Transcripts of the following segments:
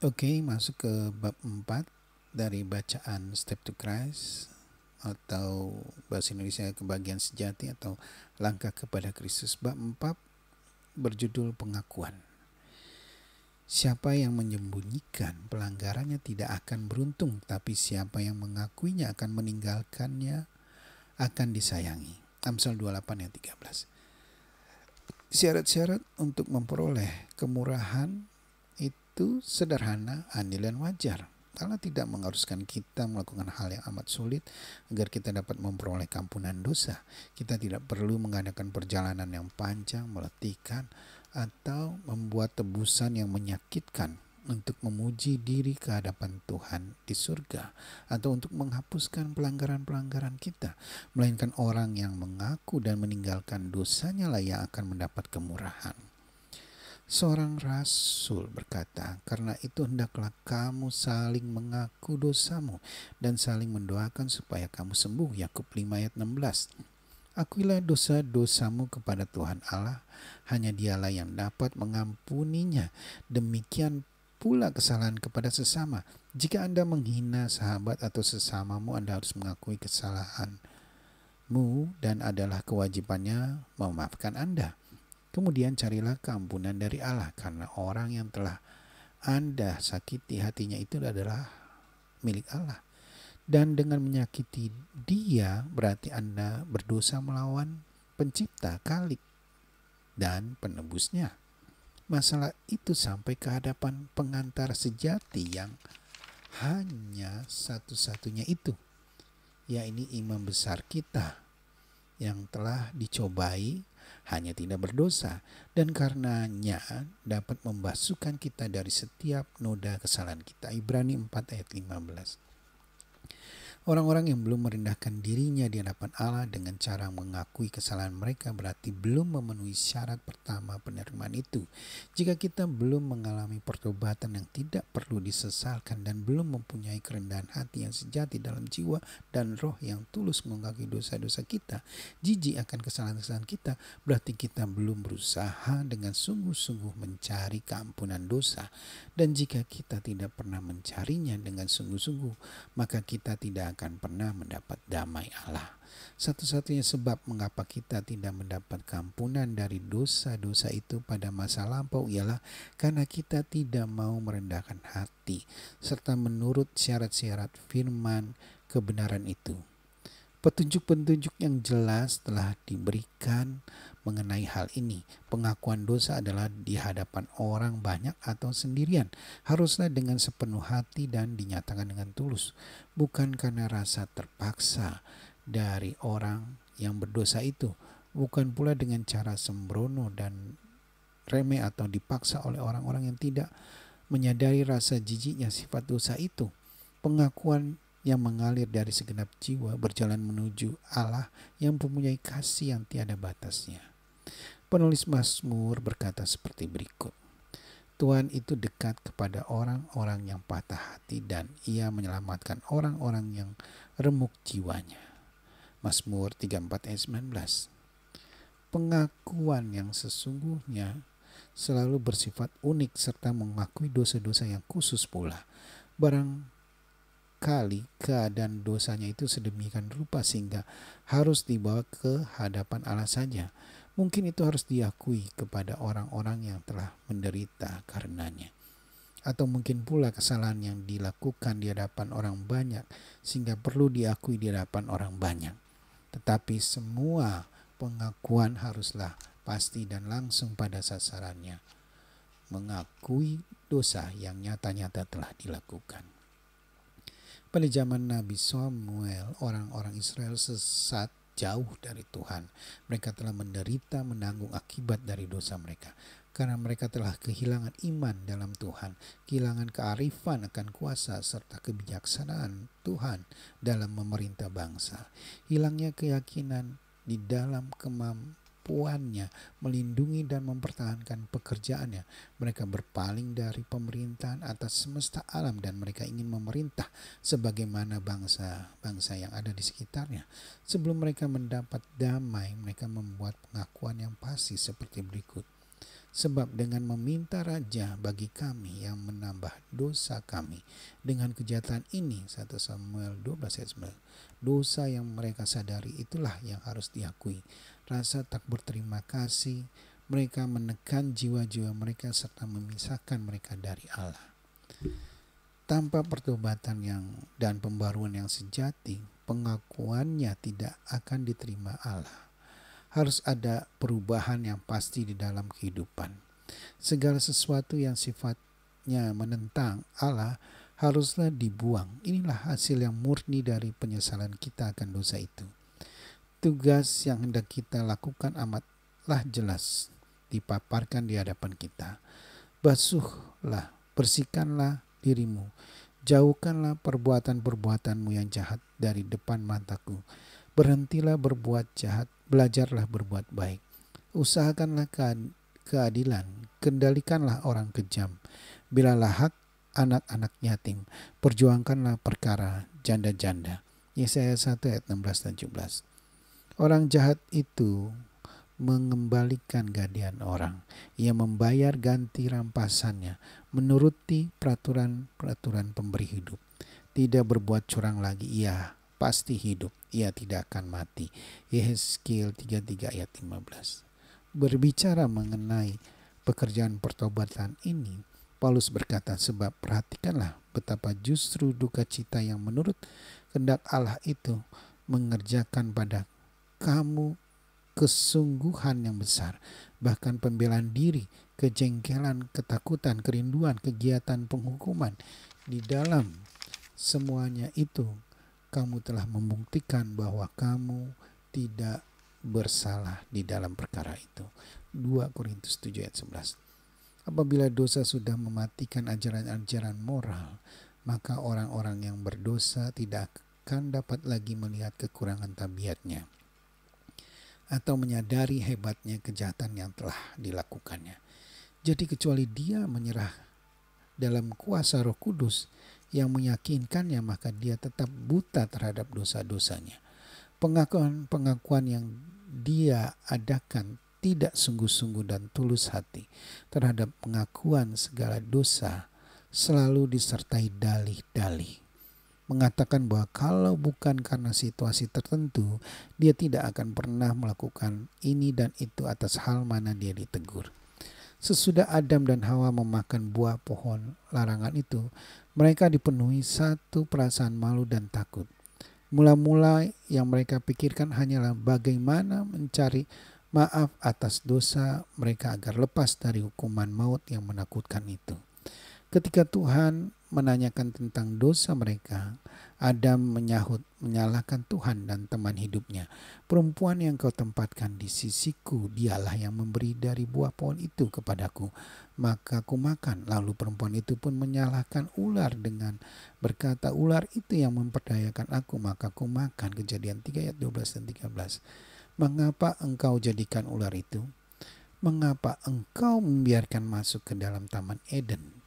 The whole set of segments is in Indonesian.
Oke, masuk ke bab 4 dari bacaan Step to Christ atau bahasa Indonesia kebahagiaan sejati atau langkah kepada Kristus. Bab 4 berjudul pengakuan. Siapa yang menyembunyikan pelanggarannya tidak akan beruntung, tapi siapa yang mengakuinya akan meninggalkannya akan disayangi. Amsal 28 ayat 13. Syarat-syarat untuk memperoleh kemurahan itu sederhana, adil dan wajar. Allah tidak mengharuskan kita melakukan hal yang amat sulit agar kita dapat memperoleh ampunan dosa. Kita tidak perlu mengadakan perjalanan yang panjang, meletihkan, atau membuat tebusan yang menyakitkan untuk memuji diri ke hadapan Tuhan di surga, atau untuk menghapuskan pelanggaran-pelanggaran kita. Melainkan orang yang mengaku dan meninggalkan dosanya lah yang akan mendapat kemurahan. Seorang rasul berkata, "Karena itu hendaklah kamu saling mengaku dosamu dan saling mendoakan supaya kamu sembuh." Yakub 5 ayat 16. Akuilah dosa-dosamu kepada Tuhan Allah, hanya Dialah yang dapat mengampuninya. Demikian pula kesalahan kepada sesama. Jika Anda menghina sahabat atau sesamamu, Anda harus mengakui kesalahanmu dan adalah kewajibannya memaafkan Anda. Kemudian carilah keampunan dari Allah, karena orang yang telah Anda sakiti hatinya itu adalah milik Allah. Dan dengan menyakiti dia berarti Anda berdosa melawan pencipta Khalik dan penebusnya. Masalah itu sampai ke hadapan pengantar sejati yang hanya satu-satunya itu, yaitu imam besar kita yang telah dicobai hanya tidak berdosa, dan karenanya dapat membasuhkan kita dari setiap noda kesalahan kita. Ibrani 4 ayat 15. Orang-orang yang belum merendahkan dirinya di hadapan Allah dengan cara mengakui kesalahan mereka berarti belum memenuhi syarat pertama penerimaan itu. Jika kita belum mengalami pertobatan yang tidak perlu disesalkan dan belum mempunyai kerendahan hati yang sejati dalam jiwa dan roh yang tulus mengakui dosa-dosa kita, jijik akan kesalahan-kesalahan kita, berarti kita belum berusaha dengan sungguh-sungguh mencari keampunan dosa. Dan jika kita tidak pernah mencarinya dengan sungguh-sungguh, maka kita tidak akan pernah mendapat damai Allah. Satu-satunya sebab mengapa kita tidak mendapat keampunan dari dosa-dosa itu pada masa lampau ialah karena kita tidak mau merendahkan hati serta menurut syarat-syarat firman kebenaran itu. Petunjuk-petunjuk yang jelas telah diberikan mengenai hal ini. Pengakuan dosa adalah di hadapan orang banyak atau sendirian. Haruslah dengan sepenuh hati dan dinyatakan dengan tulus, bukan karena rasa terpaksa dari orang yang berdosa itu, bukan pula dengan cara sembrono dan remeh atau dipaksa oleh orang-orang yang tidak menyadari rasa jijiknya sifat dosa itu. Pengakuan yang mengalir dari segenap jiwa berjalan menuju Allah yang mempunyai kasih yang tiada batasnya. Penulis Mazmur berkata seperti berikut: Tuhan itu dekat kepada orang-orang yang patah hati dan Ia menyelamatkan orang-orang yang remuk jiwanya. Mazmur 34 ayat 19. Pengakuan yang sesungguhnya selalu bersifat unik serta mengakui dosa-dosa yang khusus pula. Barangkali keadaan dosanya itu sedemikian rupa sehingga harus dibawa ke hadapan Allah saja. Mungkin itu harus diakui kepada orang-orang yang telah menderita karenanya. Atau mungkin pula kesalahan yang dilakukan di hadapan orang banyak sehingga perlu diakui di hadapan orang banyak. Tetapi semua pengakuan haruslah pasti dan langsung pada sasarannya, mengakui dosa yang nyata-nyata telah dilakukan. Pada zaman Nabi Samuel, orang-orang Israel sesat jauh dari Tuhan. Mereka telah menderita menanggung akibat dari dosa mereka. Karena mereka telah kehilangan iman dalam Tuhan, kehilangan kearifan akan kuasa serta kebijaksanaan Tuhan dalam memerintah bangsa. Hilangnya keyakinan di dalam kemampuannya melindungi dan mempertahankan pekerjaannya. Mereka berpaling dari pemerintahan atas semesta alam dan mereka ingin memerintah sebagaimana bangsa-bangsa yang ada di sekitarnya. Sebelum mereka mendapat damai, mereka membuat pengakuan yang pasti seperti berikut. Sebab dengan meminta raja bagi kami yang menambah dosa kami dengan kejahatan ini, 1 Samuel 12 ayat 9, dosa yang mereka sadari itulah yang harus diakui. Rasa tak berterima kasih mereka menekan jiwa-jiwa mereka serta memisahkan mereka dari Allah. Tanpa pertobatan dan pembaruan yang sejati, pengakuannya tidak akan diterima Allah. Harus ada perubahan yang pasti di dalam kehidupan. Segala sesuatu yang sifatnya menentang Allah haruslah dibuang. Inilah hasil yang murni dari penyesalan kita akan dosa itu. Tugas yang hendak kita lakukan amatlah jelas dipaparkan di hadapan kita. Basuhlah, bersihkanlah dirimu. Jauhkanlah perbuatan-perbuatanmu yang jahat dari depan mataku. Berhentilah berbuat jahat, belajarlah berbuat baik. Usahakanlah keadilan, kendalikanlah orang kejam. Bilalah hak anak-anak yatim, perjuangkanlah perkara janda-janda. Yesaya 1 ayat 16 dan 17. Orang jahat itu mengembalikan gadian orang. Ia membayar ganti rampasannya, menuruti peraturan pemberi hidup. Tidak berbuat curang lagi, ia pasti hidup, ia tidak akan mati. Yehezkiel 33 ayat 15. Berbicara mengenai pekerjaan pertobatan ini, Paulus berkata, sebab perhatikanlah betapa justru duka cita yang menurut kehendak Allah itu mengerjakan pada kamu kesungguhan yang besar, bahkan pembelaan diri, kejengkelan, ketakutan, kerinduan, kegiatan penghukuman. Di dalam semuanya itu kamu telah membuktikan bahwa kamu tidak bersalah di dalam perkara itu. 2 Korintus 7 ayat 11. Apabila dosa sudah mematikan ajaran-ajaran moral, maka orang-orang yang berdosa tidak akan dapat lagi melihat kekurangan tabiatnya atau menyadari hebatnya kejahatan yang telah dilakukannya. Jadi kecuali dia menyerah dalam kuasa Roh Kudus yang meyakinkannya, maka dia tetap buta terhadap dosa-dosanya. Pengakuan yang dia adakan tidak sungguh-sungguh dan tulus hati terhadap pengakuan segala dosa selalu disertai dalih-dalih. Mengatakan bahwa kalau bukan karena situasi tertentu, dia tidak akan pernah melakukan ini dan itu atas hal mana dia ditegur. Sesudah Adam dan Hawa memakan buah pohon larangan itu, mereka dipenuhi satu perasaan malu dan takut. Mula-mula yang mereka pikirkan hanyalah bagaimana mencari maaf atas dosa mereka agar lepas dari hukuman maut yang menakutkan itu. Ketika Tuhan menanyakan tentang dosa mereka, Adam menyalahkan Tuhan dan teman hidupnya. Perempuan yang kau tempatkan di sisiku, dialah yang memberi dari buah pohon itu kepadaku, maka aku makan. Lalu perempuan itu pun menyalahkan ular dengan berkata, ular itu yang memperdayakan aku, maka aku makan. Kejadian 3 ayat 12 dan 13. Mengapa engkau jadikan ular itu? Mengapa engkau membiarkan masuk ke dalam taman Eden?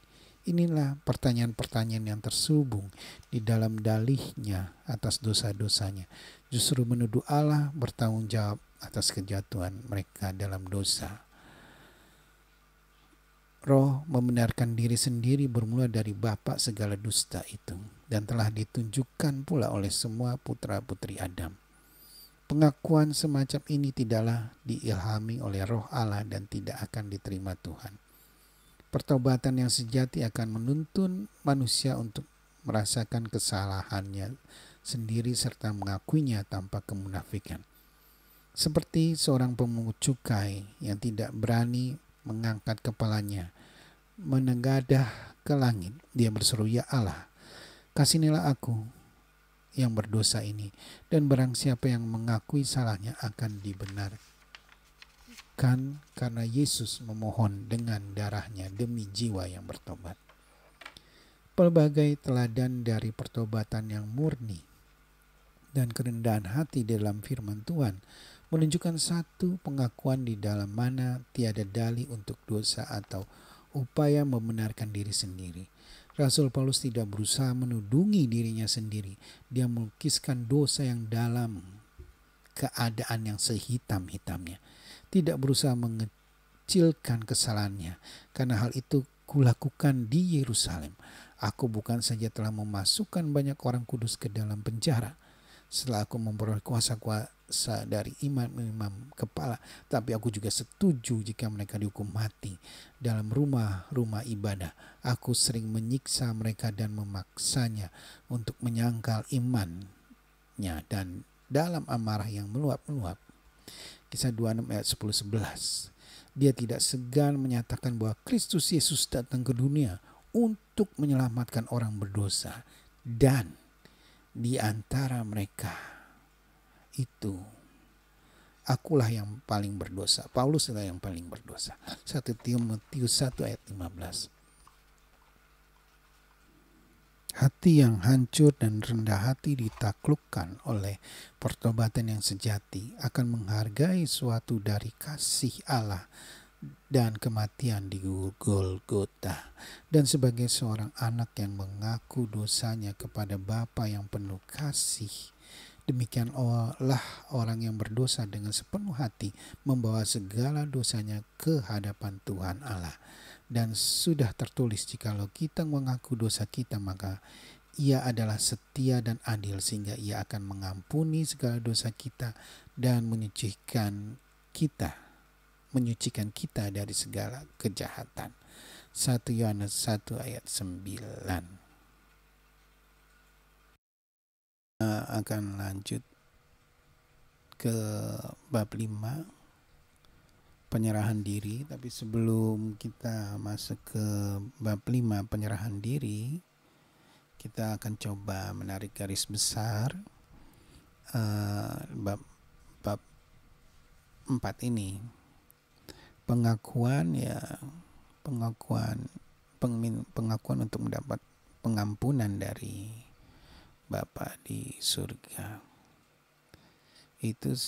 Inilah pertanyaan-pertanyaan yang terselubung di dalam dalihnya atas dosa-dosanya. Justru menuduh Allah bertanggung jawab atas kejatuhan mereka dalam dosa. Roh membenarkan diri sendiri bermula dari bapa segala dusta itu, dan telah ditunjukkan pula oleh semua putra-putri Adam. Pengakuan semacam ini tidaklah diilhami oleh Roh Allah dan tidak akan diterima Tuhan. Pertobatan yang sejati akan menuntun manusia untuk merasakan kesalahannya sendiri serta mengakuinya tanpa kemunafikan. Seperti seorang pemungut cukai yang tidak berani mengangkat kepalanya, menengadah ke langit, dia berseru, ya Allah, kasihanilah aku yang berdosa ini, dan barang siapa yang mengakui salahnya akan dibenarkan karena Yesus memohon dengan darahnya demi jiwa yang bertobat. Pelbagai teladan dari pertobatan yang murni dan kerendahan hati dalam firman Tuhan menunjukkan satu pengakuan di dalam mana tiada dalih untuk dosa atau upaya membenarkan diri sendiri. Rasul Paulus tidak berusaha menudungi dirinya sendiri. Dia melukiskan dosa yang dalam keadaan yang sehitam-hitamnya. Tidak berusaha mengecilkan kesalahannya. Karena hal itu kulakukan di Yerusalem. Aku bukan saja telah memasukkan banyak orang kudus ke dalam penjara, setelah aku memperoleh kuasa dari imam-imam kepala, tapi aku juga setuju jika mereka dihukum mati dalam rumah-rumah ibadah. Aku sering menyiksa mereka dan memaksanya untuk menyangkal imannya dan dalam amarah yang meluap-luap. Kisah 26 ayat 10-11. Dia tidak segan menyatakan bahwa Kristus Yesus datang ke dunia untuk menyelamatkan orang berdosa, dan di antara mereka itu akulah yang paling berdosa. Paulus adalah yang paling berdosa. 1 Timotius 1 ayat 15. Hati yang hancur dan rendah hati ditaklukkan oleh pertobatan yang sejati akan menghargai suatu dari kasih Allah dan kematian di Golgota. Dan sebagai seorang anak yang mengaku dosanya kepada Bapa yang penuh kasih, demikianlah orang yang berdosa dengan sepenuh hati membawa segala dosanya ke hadapan Tuhan Allah. Dan sudah tertulis, jikalau kita mengaku dosa kita, maka Ia adalah setia dan adil sehingga Ia akan mengampuni segala dosa kita dan menyucikan kita dari segala kejahatan. 1 Yohanes 1 ayat 9. Akan lanjut ke bab 5, penyerahan diri. Tapi sebelum kita masuk ke bab 5, penyerahan diri, kita akan coba menarik garis besar bab 4 ini. Pengakuan untuk mendapat pengampunan dari Bapa di surga. Itu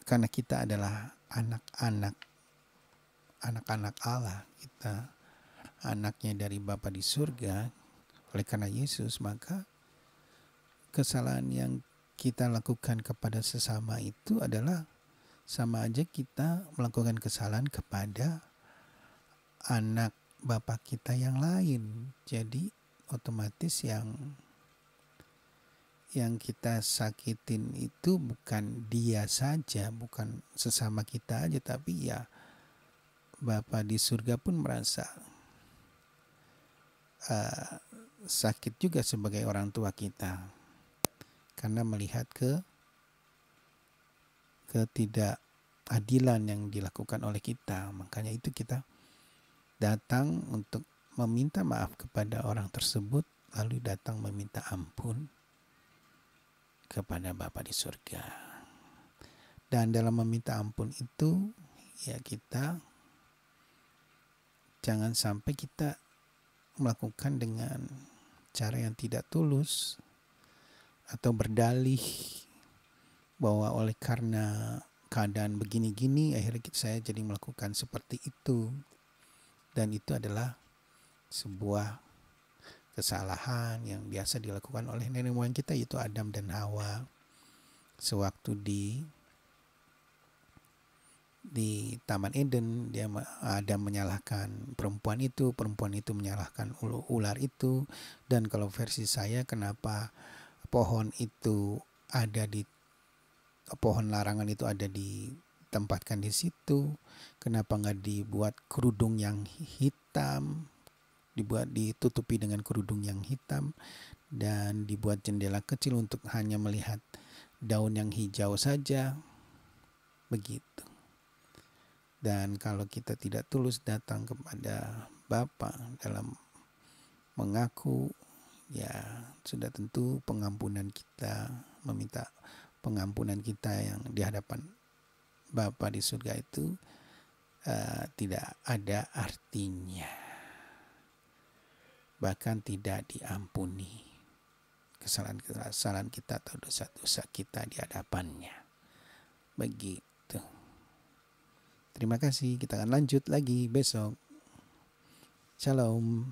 karena kita adalah anak-anak Allah, kita anaknya dari Bapa di surga. Oleh karena Yesus, maka kesalahan yang kita lakukan kepada sesama itu adalah sama aja kita melakukan kesalahan kepada anak Bapa kita yang lain. Jadi otomatis yang kita sakitin itu bukan dia saja, bukan sesama kita aja, tapi ya Bapa di surga pun merasa sakit juga sebagai orang tua kita, karena melihat ketidakadilan yang dilakukan oleh kita. Makanya itu kita datang untuk meminta maaf kepada orang tersebut, lalu datang meminta ampun kepada Bapa di surga. Dan dalam meminta ampun itu, ya kita jangan sampai kita melakukan dengan cara yang tidak tulus atau berdalih bahwa oleh karena keadaan begini-gini akhirnya saya jadi melakukan seperti itu. Dan itu adalah sebuah kesalahan yang biasa dilakukan oleh nenek moyang kita, yaitu Adam dan Hawa. Sewaktu di Taman Eden, Adam menyalahkan perempuan itu menyalahkan ular itu. Dan kalau versi saya, kenapa pohon larangan itu ada ditempatkan di situ? Kenapa nggak dibuat kerudung yang hitam, ditutupi dengan kerudung yang hitam, dan dibuat jendela kecil untuk hanya melihat daun yang hijau saja, begitu. Dan kalau kita tidak tulus datang kepada Bapa dalam mengaku, ya sudah tentu meminta pengampunan kita yang di hadapan Bapa di surga itu tidak ada artinya, bahkan tidak diampuni kesalahan kita atau dosa-dosa kita di hadapannya. Begitu. Terima kasih, kita akan lanjut lagi besok. Shalom.